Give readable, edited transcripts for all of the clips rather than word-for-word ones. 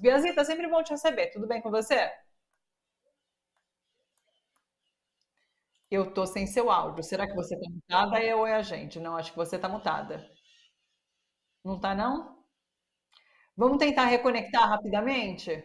Biazita, sempre bom te receber. Tudo bem com você? Eu tô sem seu áudio. Será que você tá mutada? Eu ou é a gente? Não, acho que você tá mutada. Não tá, não? Vamos tentar reconectar rapidamente?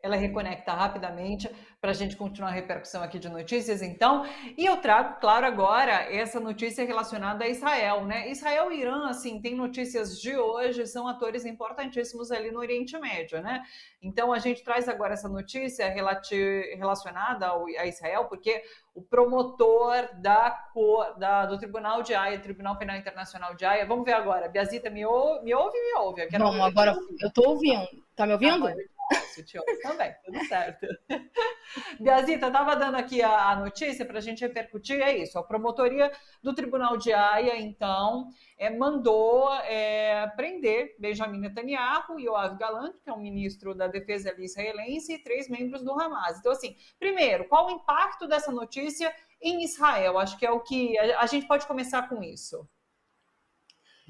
Ela reconecta rapidamente para a gente continuar a repercussão aqui de notícias, então. E eu trago, claro, agora essa notícia relacionada a Israel, né? Israel e Irã, assim, tem notícias de hoje, são atores importantíssimos ali no Oriente Médio, né? Então a gente traz agora essa notícia relacionada a Israel, porque o promotor do Tribunal de Haia, Tribunal Penal Internacional de Haia, vamos ver agora. Biazita, me ouve? Me ouve? Vamos, agora eu tô ouvindo. Tá me ouvindo? Agora eu te ouço também, tudo certo. Biazita, estava dando aqui a notícia para a gente repercutir, é isso, a promotoria do Tribunal de Haia, então, mandou prender Benjamin Netanyahu e Yoav Gallant, que é o ministro da Defesa ali israelense, e 3 membros do Hamas. Então, assim, primeiro, qual o impacto dessa notícia em Israel? Acho que é o que a gente pode começar com isso.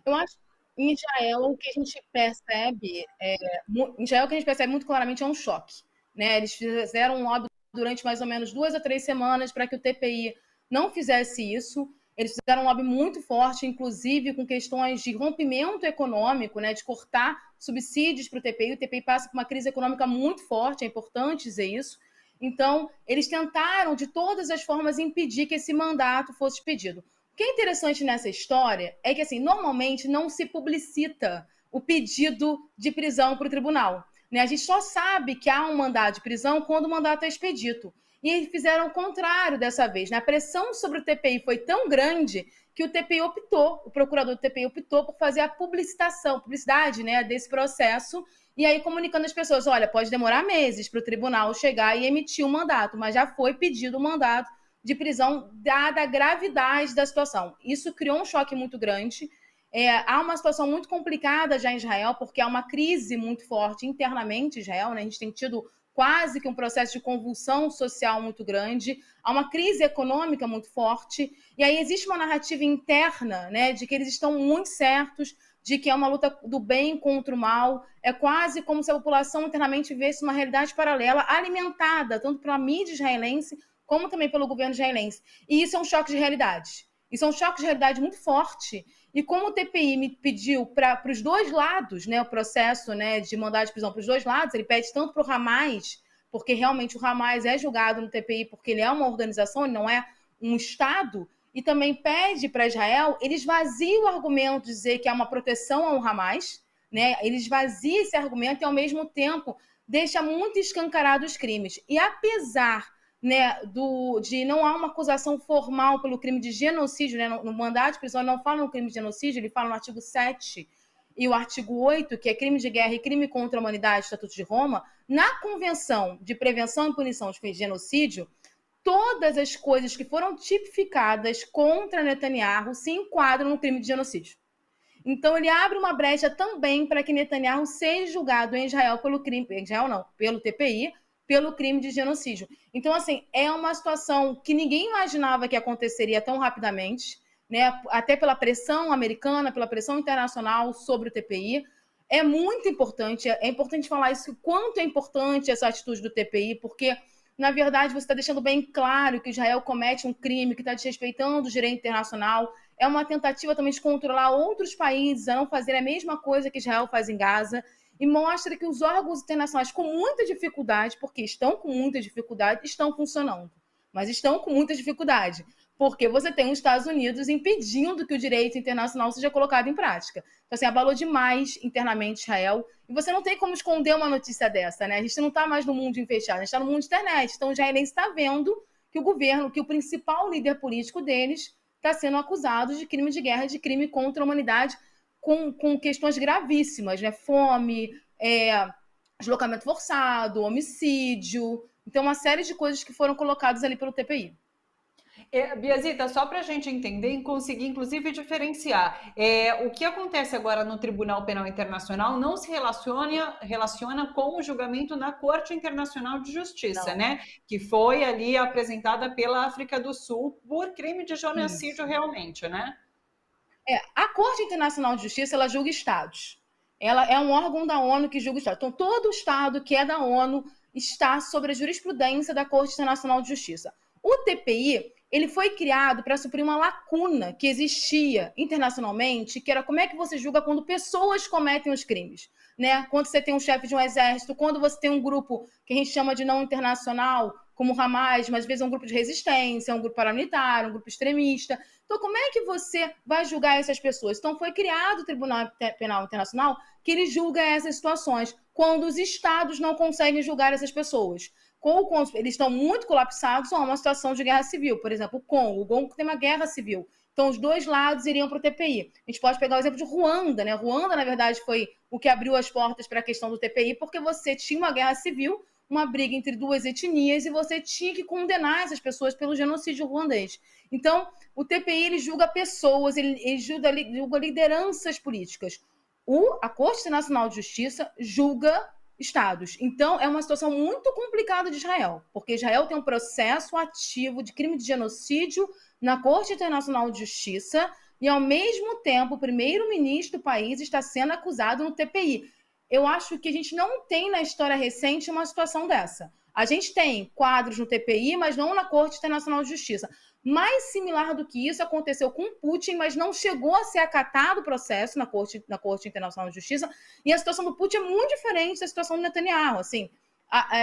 Eu acho que em Israel o que a gente percebe muito claramente é um choque, né? Eles fizeram um lobby durante mais ou menos 2 a 3 semanas para que o TPI não fizesse isso. Eles fizeram um lobby muito forte, inclusive com questões de rompimento econômico, né? De cortar subsídios para o TPI. O TPI passa por uma crise econômica muito forte, é importante dizer isso. Então, eles tentaram de todas as formas impedir que esse mandato fosse expedido. O que é interessante nessa história é que, assim, normalmente não se publicita o pedido de prisão para o tribunal, né? A gente só sabe que há um mandado de prisão quando o mandato é expedito. E eles fizeram o contrário dessa vez, né? A pressão sobre o TPI foi tão grande que o procurador do TPI optou por fazer a publicidade, né, desse processo, e aí comunicando às pessoas, olha, pode demorar meses para o tribunal chegar e emitir um mandato, mas já foi pedido o mandato de prisão, dada a gravidade da situação. Isso criou um choque muito grande. Há uma situação muito complicada já em Israel, porque há uma crise muito forte internamente em Israel, né? A gente tem tido quase que um processo de convulsão social muito grande, há uma crise econômica muito forte, e aí existe uma narrativa interna, né, de que eles estão muito certos, de que é uma luta do bem contra o mal, é quase como se a população internamente visse uma realidade paralela, alimentada tanto pela mídia israelense, como também pelo governo israelense. E isso é um choque de realidade. Isso é um choque de realidade muito forte. E como o TPI me pediu para os dois lados, né, o processo, né, de mandado de prisão para os dois lados, ele pede tanto para o Hamas, porque realmente o Hamas é julgado no TPI porque ele é uma organização, ele não é um Estado, e também pede para Israel, ele esvazia o argumento de dizer que há uma proteção ao Hamas, né, ele esvazia esse argumento e, ao mesmo tempo, deixa muito escancarado os crimes. E apesar, né, de não há uma acusação formal pelo crime de genocídio, né, no mandado de prisão ele não fala no crime de genocídio, ele fala no artigo 7 e o artigo 8, que é crime de guerra e crime contra a humanidade, Estatuto de Roma. Na Convenção de Prevenção e Punição de Genocídio, todas as coisas que foram tipificadas contra Netanyahu se enquadram no crime de genocídio. Então ele abre uma brecha também para que Netanyahu seja julgado em Israel pelo crime, em Israel não, pelo TPI, pelo crime de genocídio. Então, assim, é uma situação que ninguém imaginava que aconteceria tão rapidamente, né? Até pela pressão americana, pela pressão internacional sobre o TPI. É muito importante, é importante falar isso, quanto é importante essa atitude do TPI, porque, na verdade, você está deixando bem claro que Israel comete um crime, que está desrespeitando o direito internacional. É uma tentativa também de controlar outros países a não fazer a mesma coisa que Israel faz em Gaza, e mostra que os órgãos internacionais, com muita dificuldade, porque estão com muita dificuldade, estão funcionando. Mas estão com muita dificuldade, porque você tem os Estados Unidos impedindo que o direito internacional seja colocado em prática. Então, assim, abalou demais internamente Israel, e você não tem como esconder uma notícia dessa, né? A gente não está mais no mundo fechado, a gente está no mundo de internet. Então, o israelense está vendo que o governo, que o principal líder político deles está sendo acusado de crime de guerra, de crime contra a humanidade, com questões gravíssimas, né? Fome, deslocamento forçado, homicídio. Então, uma série de coisas que foram colocadas ali pelo TPI. Biazita, só para a gente entender e conseguir, inclusive, diferenciar, o que acontece agora no Tribunal Penal Internacional não se relaciona com o julgamento na Corte Internacional de Justiça, Não. né? Que foi ali apresentada pela África do Sul por crime de genocídio realmente, né? A Corte Internacional de Justiça, ela julga estados. Ela é um órgão da ONU que julga o Estado. Então, todo Estado que é da ONU está sobre a jurisprudência da Corte Internacional de Justiça. O TPI, ele foi criado para suprir uma lacuna que existia internacionalmente, que era como é que você julga quando pessoas cometem os crimes, né? Quando você tem um chefe de um exército, quando você tem um grupo que a gente chama de não internacional, como o Hamas, mas às vezes é um grupo de resistência, um grupo paramilitar, um grupo extremista. Então, como é que você vai julgar essas pessoas? Então, foi criado o Tribunal Penal Internacional que ele julga essas situações, quando os estados não conseguem julgar essas pessoas. Eles estão muito colapsados ou uma situação de guerra civil. Por exemplo, o Congo tem uma guerra civil. Então, os dois lados iriam para o TPI. A gente pode pegar o exemplo de Ruanda, né? Ruanda, na verdade, foi o que abriu as portas para a questão do TPI, porque você tinha uma guerra civil, uma briga entre duas etnias, e você tinha que condenar essas pessoas pelo genocídio ruandês. Então, o TPI ele julga pessoas, ele julga lideranças políticas. A Corte Internacional de Justiça julga estados. Então, é uma situação muito complicada de Israel, porque Israel tem um processo ativo de crime de genocídio na Corte Internacional de Justiça e, ao mesmo tempo, o primeiro-ministro do país está sendo acusado no TPI. Eu acho que a gente não tem na história recente uma situação dessa. A gente tem quadros no TPI, mas não na Corte Internacional de Justiça. Mais similar do que isso aconteceu com Putin, mas não chegou a ser acatado o processo na Corte Internacional de Justiça. E a situação do Putin é muito diferente da situação do Netanyahu. Assim,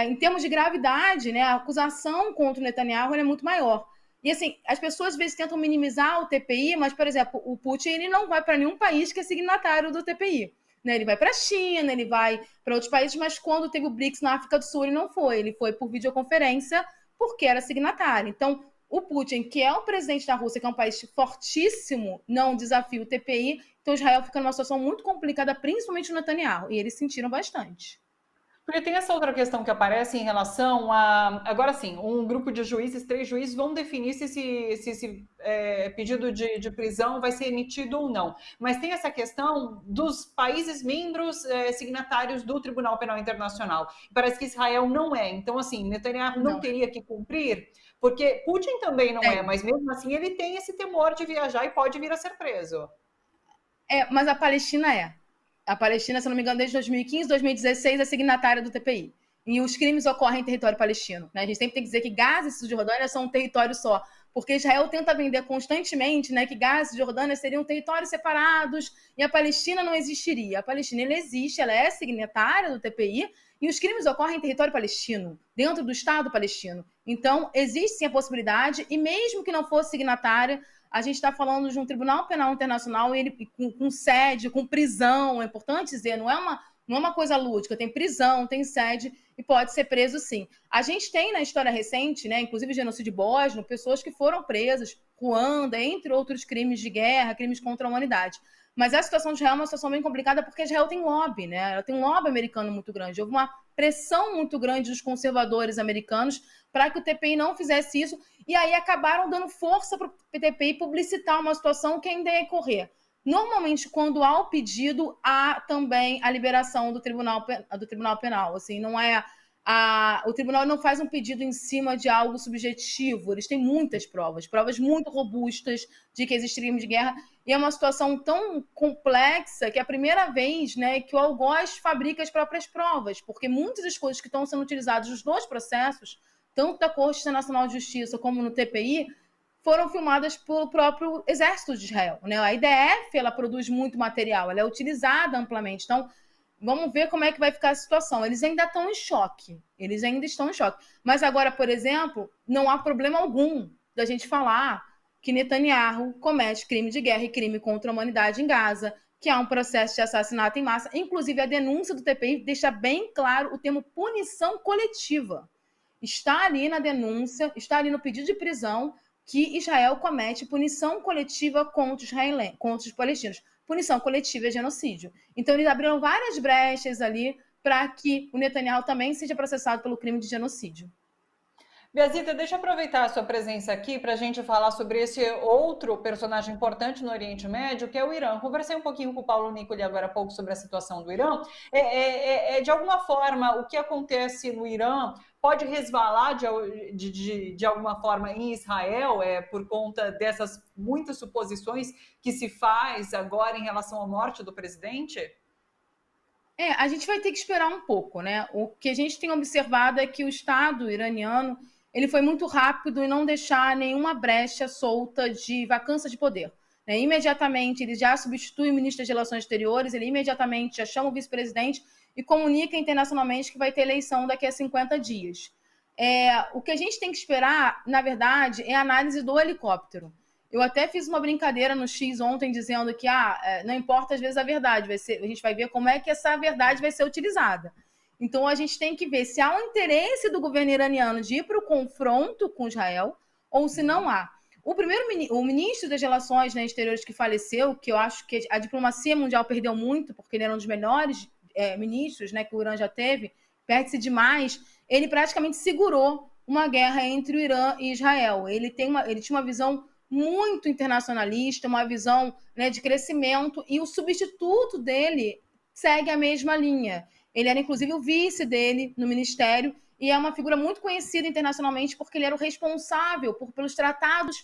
em termos de gravidade, né, a acusação contra o Netanyahu é muito maior. E assim, as pessoas às vezes tentam minimizar o TPI, mas, por exemplo, o Putin ele não vai para nenhum país que é signatário do TPI. Né? Ele vai para a China, ele vai para outros países, mas quando teve o BRICS na África do Sul, ele não foi. Ele foi por videoconferência porque era signatário. Então, o Putin, que é o presidente da Rússia, que é um país fortíssimo, não desafia o TPI. Então, Israel fica numa situação muito complicada, principalmente no Netanyahu. E eles sentiram bastante. Porque tem essa outra questão que aparece em relação a. Agora sim, um grupo de juízes, 3 juízes, vão definir se esse pedido de prisão vai ser emitido ou não. Mas tem essa questão dos países membros signatários do Tribunal Penal Internacional. Parece que Israel não é. Então, assim, Netanyahu não teria que cumprir, porque Putin também não é, mas mesmo assim ele tem esse temor de viajar e pode vir a ser preso. Mas a Palestina é. A Palestina, se não me engano, desde 2015, 2016, é signatária do TPI. E os crimes ocorrem em território palestino. Né? A gente sempre tem que dizer que Gaza e Cisjordânia são um território só, porque Israel tenta vender constantemente, né, que Gaza e Cisjordânia seriam territórios separados e a Palestina não existiria. A Palestina ela existe, ela é signatária do TPI e os crimes ocorrem em território palestino, dentro do Estado palestino. Então, existe sim a possibilidade, e mesmo que não fosse signatária, a gente está falando de um Tribunal Penal Internacional ele, com sede, com prisão, é importante dizer, não é uma coisa lúdica, tem prisão, tem sede e pode ser preso sim. A gente tem na história recente, né, inclusive genocídio bósnio, pessoas que foram presas, Ruanda, entre outros crimes de guerra, crimes contra a humanidade. Mas a situação de Israel é uma situação bem complicada porque Israel tem lobby, né? Ela tem um lobby americano muito grande. Houve uma pressão muito grande dos conservadores americanos para que o TPI não fizesse isso, e aí acabaram dando força para o TPI publicitar uma situação que ainda ia correr. Normalmente, quando há o pedido, há também a liberação do Tribunal Penal. Assim, não é o tribunal não faz um pedido em cima de algo subjetivo. Eles têm muitas provas muito robustas de que existe crime de guerra. E é uma situação tão complexa que é a primeira vez, né, que o algoz fabrica as próprias provas, porque muitas das coisas que estão sendo utilizadas nos dois processos, tanto da Corte Internacional de Justiça como no TPI, foram filmadas pelo próprio Exército de Israel. Né? A IDF ela produz muito material, ela é utilizada amplamente. Então, vamos ver como é que vai ficar a situação. Eles ainda estão em choque. Eles ainda estão em choque. Mas agora, por exemplo, não há problema algum da gente falar que Netanyahu comete crime de guerra e crime contra a humanidade em Gaza, que há um processo de assassinato em massa. Inclusive, a denúncia do TPI deixa bem claro o termo punição coletiva. Está ali na denúncia, está ali no pedido de prisão que Israel comete punição coletiva contra os palestinos. Punição coletiva é genocídio. Então, eles abriram várias brechas ali para que o Netanyahu também seja processado pelo crime de genocídio. Biazita, deixa eu aproveitar a sua presença aqui para a gente falar sobre esse outro personagem importante no Oriente Médio, que é o Irã. Conversei um pouquinho com o Paulo Nicoli agora há pouco sobre a situação do Irã. De alguma forma, o que acontece no Irã pode resvalar de alguma forma em Israel, por conta dessas muitas suposições que se faz agora em relação à morte do presidente? A gente vai ter que esperar um pouco, né? O que a gente tem observado é que o Estado iraniano ele foi muito rápido em não deixar nenhuma brecha solta de vacância de poder. Né? Imediatamente ele já substitui o ministro das Relações Exteriores, ele imediatamente já chama o vice-presidente e comunica internacionalmente que vai ter eleição daqui a 50 dias. O que a gente tem que esperar, na verdade, é a análise do helicóptero. Eu até fiz uma brincadeira no X ontem dizendo que não importa às vezes a verdade, a gente vai ver como é que essa verdade vai ser utilizada. Então a gente tem que ver se há um interesse do governo iraniano de ir para o confronto com Israel ou se não há. O ministro das Relações, né, Exteriores que faleceu, que eu acho que a diplomacia mundial perdeu muito, porque ele era um dos melhores ministros, né, que o Irã já teve, perde-se demais, ele praticamente segurou uma guerra entre o Irã e Israel. Ele tinha uma visão muito internacionalista, uma visão, né, de crescimento, e o substituto dele segue a mesma linha. Ele era, inclusive, o vice dele no ministério e é uma figura muito conhecida internacionalmente porque ele era o responsável pelos tratados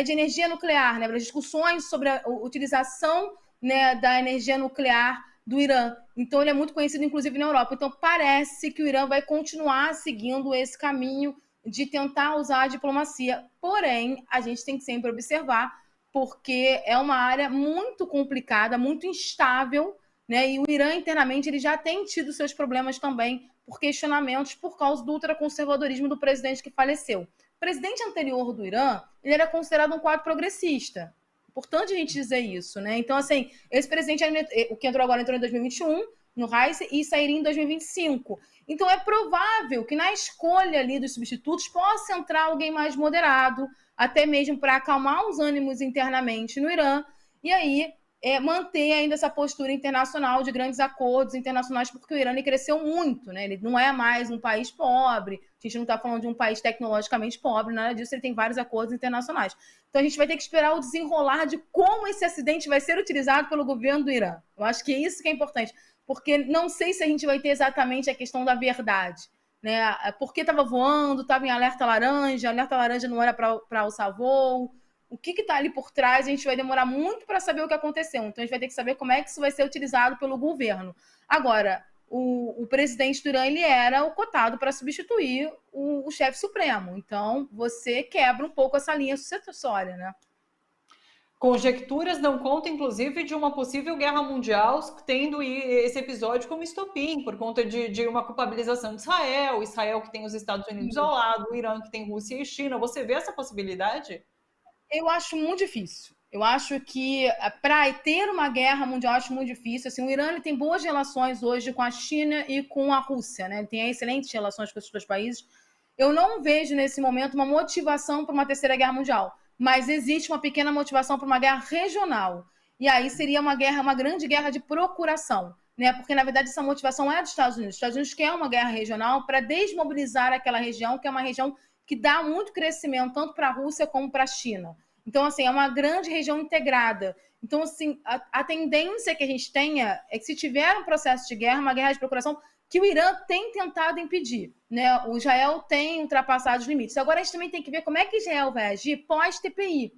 de energia nuclear, né, pelas discussões sobre a utilização, né, da energia nuclear do Irã. Então, ele é muito conhecido, inclusive, na Europa. Então, parece que o Irã vai continuar seguindo esse caminho de tentar usar a diplomacia. Porém, a gente tem que sempre observar, porque é uma área muito complicada, muito instável, né? E o Irã, internamente, ele já tem tido seus problemas também por questionamentos por causa do ultraconservadorismo do presidente que faleceu. O presidente anterior do Irã, ele era considerado um quadro progressista. Importante a gente dizer isso, né? Então, assim, esse presidente, o que entrou agora, entrou em 2021, no Raisi, e sairia em 2025. Então, é provável que na escolha ali dos substitutos possa entrar alguém mais moderado, até mesmo para acalmar os ânimos internamente no Irã, e aí manter ainda essa postura internacional de grandes acordos internacionais, porque o Irã ele cresceu muito, né? Ele não é mais um país pobre, a gente não está falando de um país tecnologicamente pobre, nada disso, ele tem vários acordos internacionais. Então a gente vai ter que esperar o desenrolar de como esse acidente vai ser utilizado pelo governo do Irã. Eu acho que é isso que é importante, porque não sei se a gente vai ter exatamente a questão da verdade, né? Porque estava voando, estava em alerta laranja não era para alçar voo. O que está ali por trás, a gente vai demorar muito para saber o que aconteceu. Então, a gente vai ter que saber como é que isso vai ser utilizado pelo governo. Agora, o presidente do Irã, ele era o cotado para substituir o chefe supremo. Então, você quebra um pouco essa linha sucessória, né? Conjecturas dão conta, inclusive, de uma possível guerra mundial, tendo esse episódio como estopim, por conta de uma culpabilização de Israel que tem os Estados Unidos ao lado, o Irã que tem Rússia e China. Você vê essa possibilidade? Eu acho muito difícil. Eu acho que para ter uma guerra mundial, eu acho muito difícil. Assim, o Irã ele tem boas relações hoje com a China e com a Rússia, né? Ele tem excelentes relações com esses dois países. Eu não vejo nesse momento uma motivação para uma terceira guerra mundial, mas existe uma pequena motivação para uma guerra regional. E aí seria uma guerra, uma grande guerra de procuração, né? Porque na verdade essa motivação é dos Estados Unidos. Os Estados Unidos quer uma guerra regional para desmobilizar aquela região, que é uma região que dá muito crescimento tanto para a Rússia como para a China. Então, assim, é uma grande região integrada. Então, assim, a tendência que a gente tenha é que se tiver um processo de guerra, uma guerra de procuração, que o Irã tem tentado impedir, né? O Israel tem ultrapassado os limites. Agora, a gente também tem que ver como é que Israel vai agir pós-TPI,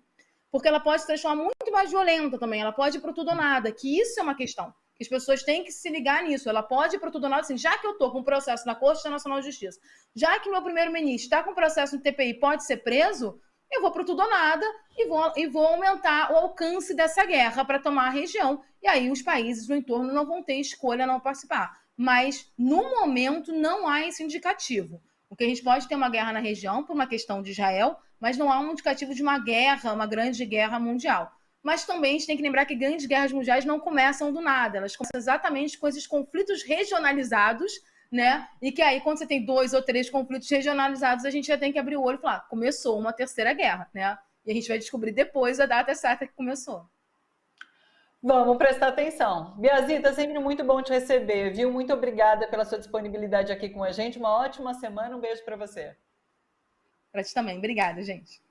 porque ela pode se transformar muito mais violenta também, ela pode ir para tudo ou nada, que isso é uma questão, que as pessoas têm que se ligar nisso, ela pode ir para tudo ou nada, assim, já que eu estou com um processo na Corte Internacional de Justiça, já que meu primeiro-ministro está com processo no TPI pode ser preso, eu vou para tudo ou nada e vou aumentar o alcance dessa guerra para tomar a região. E aí os países no entorno não vão ter escolha não participar. Mas, no momento, não há esse indicativo. Porque a gente pode ter uma guerra na região por uma questão de Israel, mas não há um indicativo de uma guerra, uma grande guerra mundial. Mas também a gente tem que lembrar que grandes guerras mundiais não começam do nada. Elas começam exatamente com esses conflitos regionalizados, né? E que aí, quando você tem 2 ou 3 conflitos regionalizados, a gente já tem que abrir o olho e falar, começou uma terceira guerra, né? E a gente vai descobrir depois a data certa que começou. Vamos prestar atenção. Biazita, sempre muito bom te receber, viu? Muito obrigada pela sua disponibilidade aqui com a gente. Uma ótima semana, um beijo para você. Para ti também. Obrigada, gente.